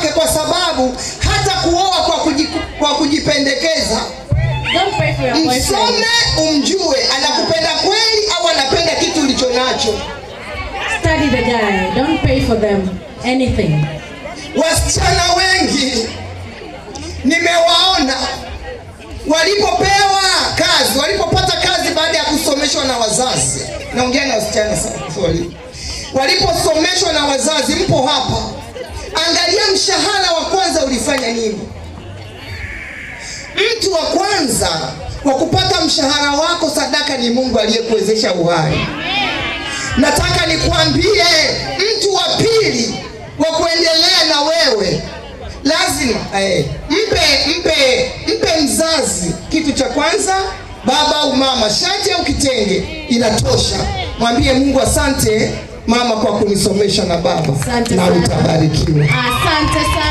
wake, kwa sababu hata kuoa kwa kujipendekeza. Don't pray for your boyfriend. Msome umjue anakupenda kweli au anapenda kitu ulicho nacho. Study the guy. Don't pay for them anything. Wasichana wengi nimewaona walipopewa kazi, walipopata kazi baada ya kusomeshwa na wazazi. Naongea na wasichana sana. Waliposomeshwa na wazazi, mpo hapa. Angalia mshahara wa kwanza ulifanya nini? Mtu wa kwanza wa kupata mshahara wako sadaka ni Mungu aliyekuwezesha uhai. Nataka nikwambie, mtu wa pili wa kuendelea na wewe lazima mpe mzazi kitu cha kwanza, baba au mama, shati au kitenge inatosha. Mwambie Mungu, asante mama kwa kunisomesha na baba, na utabarikiwa. Asante sana.